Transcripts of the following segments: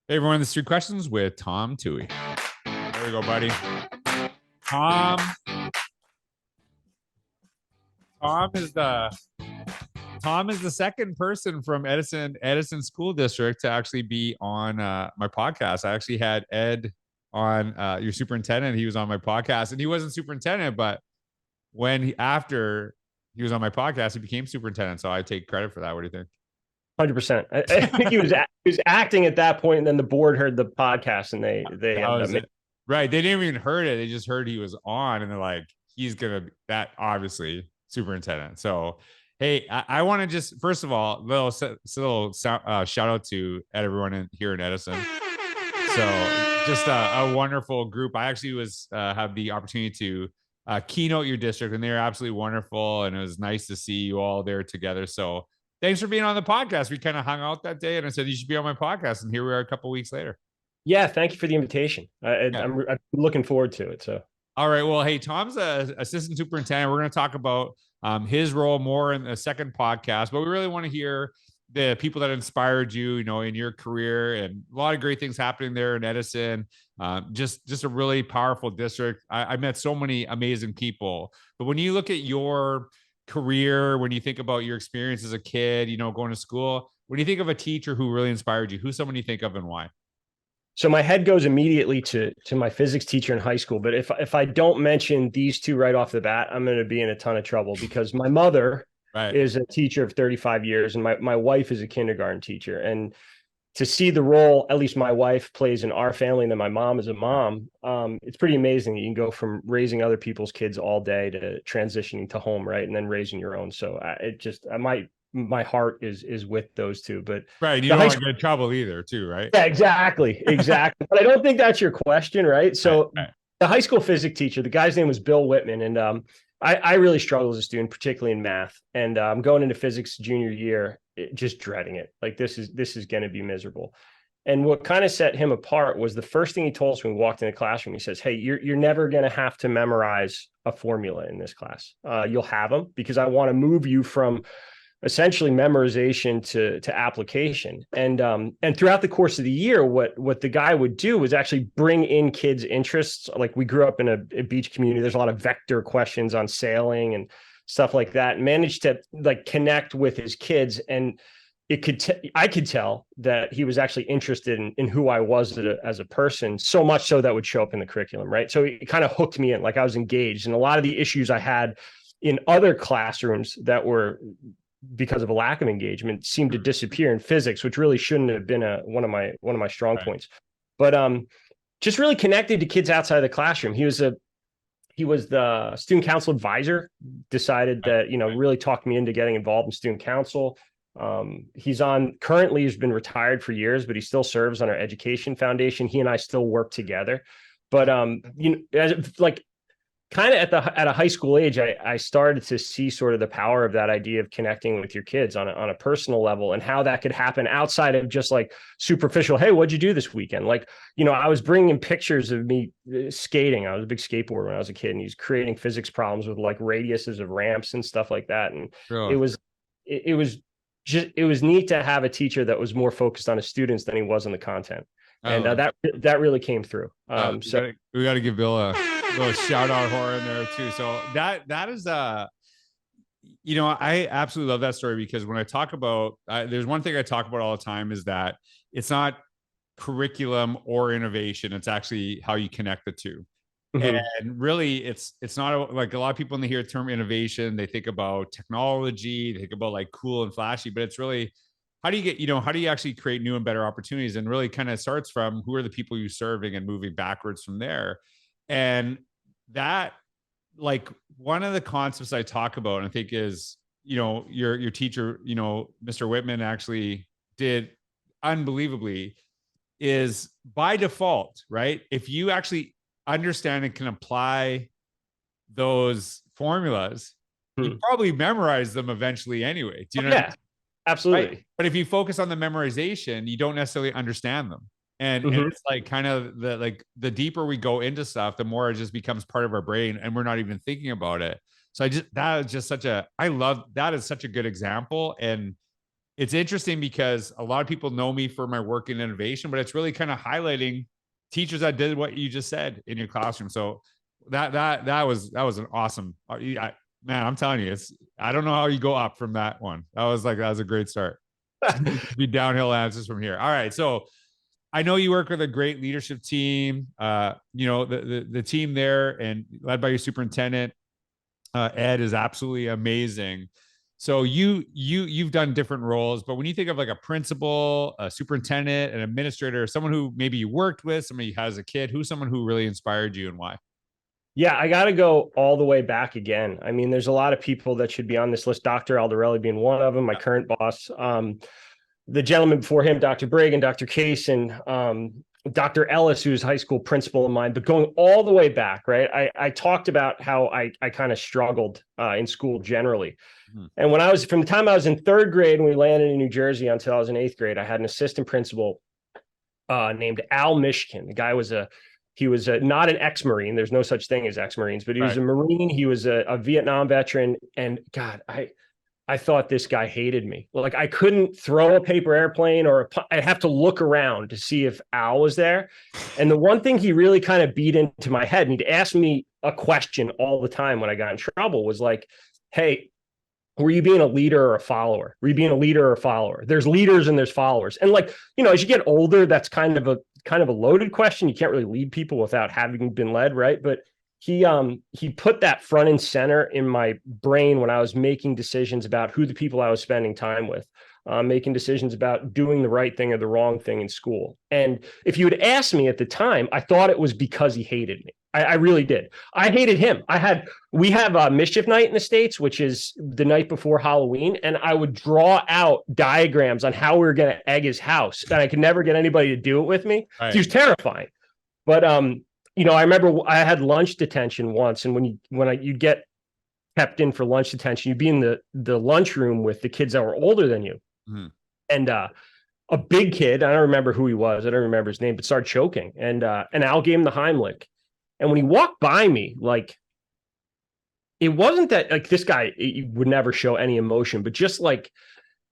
Hey everyone, this is Three Questions with Tom Toohey. There we go, buddy. Tom. Tom is the Tom is the second person from Edison School District to actually be on my podcast. I actually had Ed on your superintendent. He was on my podcast, and he wasn't superintendent, but after he was on my podcast, he became superintendent. So I take credit for that. What do you think? 100%. I think he was acting at that point, and then the board heard the podcast, and they right. They didn't even heard it. They just heard he was on, and they're like, he's gonna that obviously superintendent. So hey, I want to just first of all, little shout out to everyone here in Edison. So just a wonderful group. I actually have the opportunity to keynote your district, and they're absolutely wonderful, and it was nice to see you all there together. So thanks for being on the podcast. We kind of hung out that day, and I said you should be on my podcast, and here we are a couple of weeks later. Yeah, thank you for the invitation. I'm looking forward to it. So, all right. Well, hey, Tom's a assistant superintendent. We're going to talk about his role more in the second podcast, but we really want to hear the people that inspired you, in your career, and a lot of great things happening there in Edison. Just a really powerful district. I met so many amazing people, but when you look at your career, when you think about your experience as a kid, going to school, when you think of a teacher who really inspired you, who's someone you think of and why? So my head goes immediately to my physics teacher in high school. But if I don't mention these two right off the bat, I'm going to be in a ton of trouble, because my mother is a teacher of 35 years, and my wife is a kindergarten teacher. And to see the role, at least my wife plays in our family, and then my mom is a mom, it's pretty amazing. You can go from raising other people's kids all day to transitioning to home, right? And then raising your own. So my heart is with those two. But right, you don't want to get in trouble either, too, right? Yeah, exactly. But I don't think that's your question, right? So the high school physics teacher, the guy's name was Bill Whitman, and I really struggled as a student, particularly in math. And I'm going into physics junior year, just dreading it. Like, this is going to be miserable. And what kind of set him apart was the first thing he told us when we walked in the classroom. He says, "Hey, you're never going to have to memorize a formula in this class. You'll have them, because I want to move you from essentially memorization to application." And throughout the course of the year, what the guy would do was actually bring in kids' interests. Like, we grew up in a beach community. There's a lot of vector questions on sailing and stuff like that, and managed to connect with his kids. And I could tell that he was actually interested in who I was as a person, so much so that would show up in the curriculum, right? So it kind of hooked me in, like I was engaged. And a lot of the issues I had in other classrooms that were because of a lack of engagement seemed to disappear in physics, which really shouldn't have been one of my strong points. But just really connected to kids outside of the classroom. He was the student council advisor, decided that, really talked me into getting involved in student council. Currently he's been retired for years, but he still serves on our education foundation. He and I still work together. But kind of at a high school age, I started to see sort of the power of that idea of connecting with your kids on a personal level, and how that could happen outside of just like superficial, "Hey, what'd you do this weekend?" I was bringing in pictures of me skating. I was a big skateboarder when I was a kid, and he's creating physics problems with radiuses of ramps and stuff like that. And it was neat to have a teacher that was more focused on his students than he was on the content. And that really came through. So we got to give Bill a little shout out horror in there too. So that is I absolutely love that story, because when I talk about there's one thing I talk about all the time, is that it's not curriculum or innovation, it's actually how you connect the two. Mm-hmm. And really it's not like a lot of people, when they hear the term innovation, they think about technology, they think about cool and flashy, but it's really, how do you actually create new and better opportunities? And really kind of starts from who are the people you're serving and moving backwards from there. And that, one of the concepts I talk about, and I think is, your teacher, Mr. Whitman actually did unbelievably, is by default, right? If you actually understand and can apply those formulas, you probably memorize them eventually anyway. Do you know? Yeah. Absolutely. Right? But if you focus on the memorization, you don't necessarily understand them. And it's kind of the deeper we go into stuff, the more it just becomes part of our brain, and we're not even thinking about it. So that is such a good example. And it's interesting because a lot of people know me for my work in innovation, but it's really kind of highlighting teachers that did what you just said in your classroom. So that was an awesome, man, I'm telling you, I don't know how you go up from that one. That was a great start. Be downhill answers from here. All right. So I know you work with a great leadership team, the team there and led by your superintendent, Ed, is absolutely amazing. So you've done different roles, but when you think of like a principal, a superintendent, an administrator, someone who maybe you worked with, somebody who has a kid, who's someone who really inspired you and why? Yeah, I got to go all the way back again. I mean, there's a lot of people that should be on this list. Dr. Aldarelli being one of them, my current boss. The gentleman before him, Dr. Brigg and Dr. Kaysen, Dr. Ellis, who's a high school principal of mine, but going all the way back, right? I talked about how I kind of struggled in school generally. Mm-hmm. And from the time I was in third grade, when we landed in New Jersey until I was in eighth grade, I had an assistant principal named Al Mishkin. The guy was not an ex-Marine. There's no such thing as ex-Marines, but he was a Marine. He was a Vietnam veteran. And God, I thought this guy hated me. Like I couldn't throw a paper airplane I'd have to look around to see if Al was there. And the one thing he really kind of beat into my head, and he'd ask me a question all the time when I got in trouble, was like, hey, were you being a leader or a follower? Were you being a leader or a follower? There's leaders and there's followers. And like, as you get older, that's kind of a loaded question. You can't really lead people without having been led, right? But he put that front and center in my brain when I was making decisions about who the people I was spending time with, making decisions about doing the right thing or the wrong thing in school. And if you had asked me at the time, I thought it was because he hated me. I really did. I hated him. We have mischief night in the States, which is the night before Halloween. And I would draw out diagrams on how we were going to egg his house. And I could never get anybody to do it with me. Right. He was terrifying. But, I remember I had lunch detention once. And when you'd get kept in for lunch detention, you'd be in the lunchroom with the kids that were older than you. Mm-hmm. And, a big kid, I don't remember who he was. I don't remember his name, but started choking. And Al gave him the Heimlich. And when he walked by me, like, it wasn't that like this guy would never show any emotion, but just like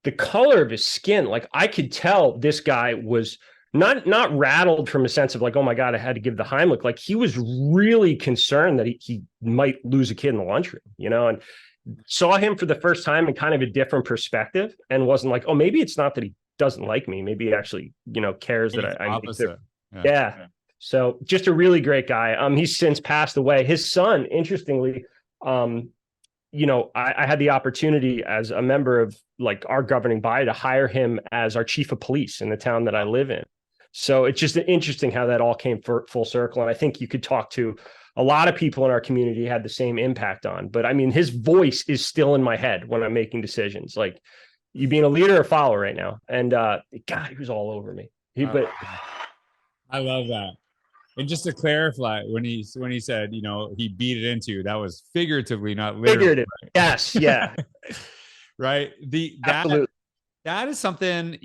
the color of his skin, like I could tell this guy was not rattled from a sense of like, oh my God, I had to give the Heimlich. Like he was really concerned that he might lose a kid in the lunchroom, and saw him for the first time in kind of a different perspective and wasn't like, oh, maybe it's not that he doesn't like me. Maybe he actually, cares that I yeah. So just a really great guy. He's since passed away. His son, interestingly, I had the opportunity as a member of like our governing body to hire him as our chief of police in the town that I live in. So it's just interesting how that all came full circle. And I think you could talk to a lot of people in our community had the same impact on. But I mean, his voice is still in my head when I'm making decisions. Like, you being a leader or follower right now? And God, he was all over me. I love that. And just to clarify, when he said, he beat it into you, that was figuratively, not literally. Figurative. Right? Yes. Yeah. Right. That is something,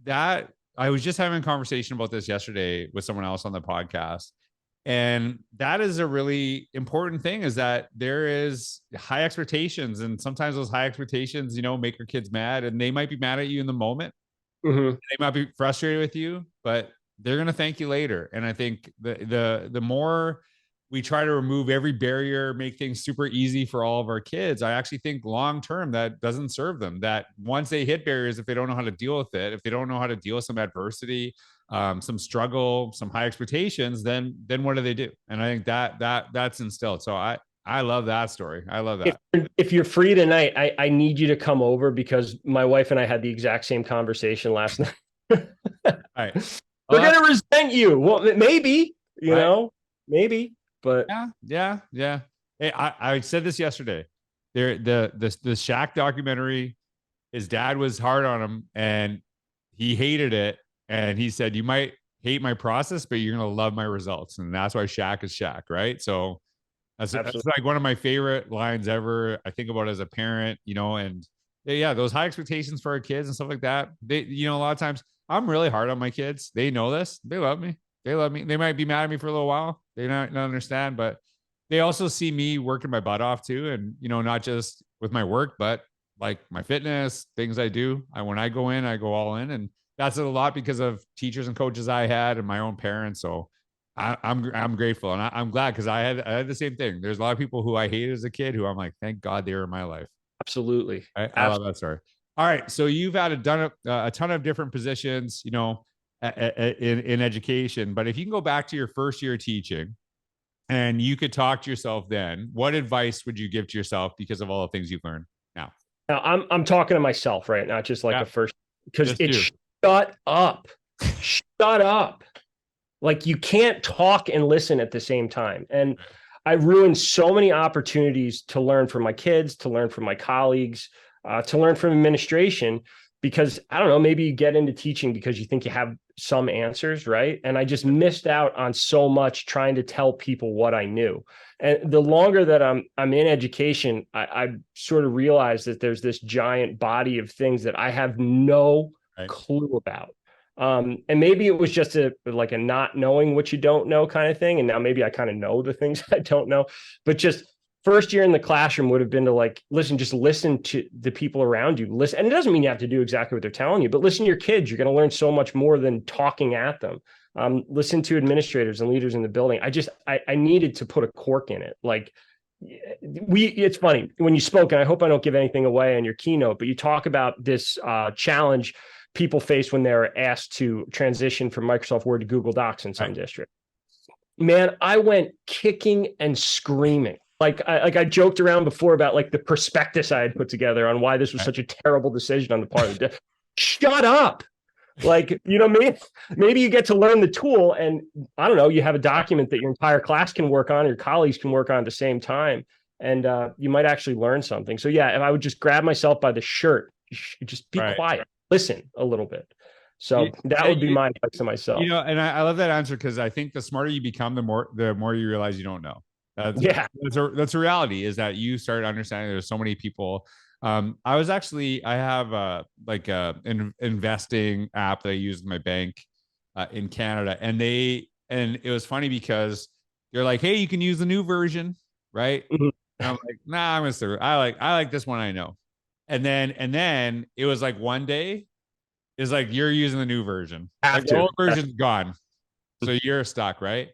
that I was just having a conversation about this yesterday with someone else on the podcast. And that is a really important thing, is that there is high expectations. And sometimes those high expectations, make your kids mad, and they might be mad at you in the moment. Mm-hmm. They might be frustrated with you, but they're going to thank you later. And I think the more we try to remove every barrier, make things super easy for all of our kids, I actually think long-term that doesn't serve them. That once they hit barriers, if they don't know how to deal with it, if they don't know how to deal with some adversity, some struggle, some high expectations, then what do they do? And I think that's instilled. So I love that story. I love that. If you're free tonight, I need you to come over, because my wife and I had the exact same conversation last night. All right. They're going to resent you. Well, maybe, maybe, but yeah. Hey, I said this yesterday. The Shaq documentary, his dad was hard on him and he hated it. And he said, you might hate my process, but you're going to love my results. And that's why Shaq is Shaq. Right. So that's like one of my favorite lines ever. I think about it as a parent, and those high expectations for our kids and stuff like that. They, a lot of times I'm really hard on my kids. They know this. They love me. They might be mad at me for a little while. They don't understand, but they also see me working my butt off too. And, not just with my work, but like my fitness, things I do. When I go in, I go all in, and that's a lot because of teachers and coaches I had and my own parents. So I'm grateful, and I'm glad, because I had the same thing. There's a lot of people who I hated as a kid who I'm like, thank God they were in my life. Absolutely. I love that story. All right, so you've done a ton of different positions, in education. But if you can go back to your first year of teaching, and you could talk to yourself then, what advice would you give to yourself because of all the things you've learned now? Now I'm talking to myself, right? Not just like a first, because it's shut up. Shut up. Like, you can't talk and listen at the same time. And I ruined so many opportunities to learn from my kids, to learn from my colleagues, to learn from administration, because I don't know, maybe you get into teaching because you think you have some answers, right? And I just missed out on so much trying to tell people what I knew. And the longer that I'm in education, I sort of realized that there's this giant body of things that I have no clue about. And maybe it was just a not knowing what you don't know kind of thing. And now maybe I kind of know the things I don't know, but just first year in the classroom would have been to listen to the people around you. Listen. And it doesn't mean you have to do exactly what they're telling you, but listen to your kids. You're going to learn so much more than talking at them. Listen to administrators and leaders in the building. I needed to put a cork in it. It's funny when you spoke, and I hope I don't give anything away on your keynote, but you talk about this challenge people face when they're asked to transition from Microsoft Word to Google Docs in some district. Man, I went kicking and screaming. I joked around before about the prospectus I had put together on why this was such a terrible decision on the part of the shut up. You know what I mean? Maybe you get to learn the tool, and I don't know, you have a document that your entire class can work on, your colleagues can work on at the same time, and you might actually learn something. So yeah, if I would just grab myself by the shirt, just be quiet, listen a little bit. So that would be my advice to myself. And I love that answer, because I think the smarter you become, the more you realize you don't know. That's a reality, is that you start understanding there's so many people. I have an investing app that I use in my bank in Canada, and it was funny because they're like, hey, you can use the new version, right? Mm-hmm. And I'm like, nah, I like this one I know. And then it was like one day is like, you're using the new version. The old version's gone. So you're stuck, right?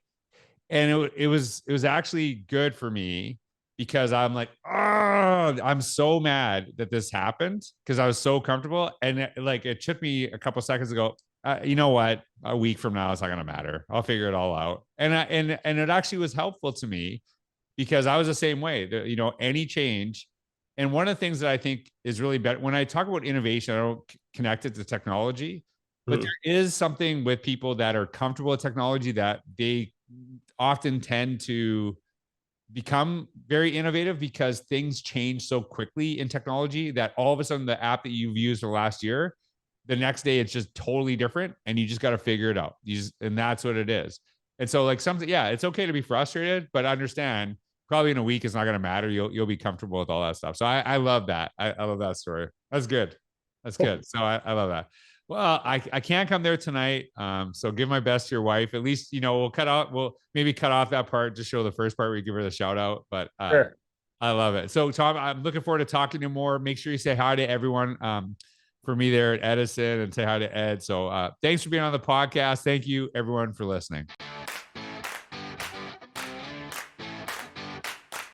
And it was actually good for me, because I'm like, oh, I'm so mad that this happened, because I was so comfortable. And it took me a couple seconds to go, you know what? A week from now, it's not going to matter. I'll figure it all out. And it actually was helpful to me, because I was the same way. Any change. And one of the things that I think is really better, when I talk about innovation, I don't connect it to technology, but there is something with people that are comfortable with technology that they often tend to become very innovative, because things change so quickly in technology that all of a sudden the app that you've used for the last year, the next day it's just totally different, and you just got to figure it out. And that's what it is. And so it's okay to be frustrated, but understand probably in a week it's not going to matter. You'll be comfortable with all that stuff. So I love that. I love that story. That's good. So I love that. Well, I can't come there tonight. So give my best to your wife. At least, we'll maybe cut off that part, just show the first part where you give her the shout out. But sure. I love it. So Tom, I'm looking forward to talking to you more. Make sure you say hi to everyone for me there at Edison, and say hi to Ed. So thanks for being on the podcast. Thank you everyone for listening.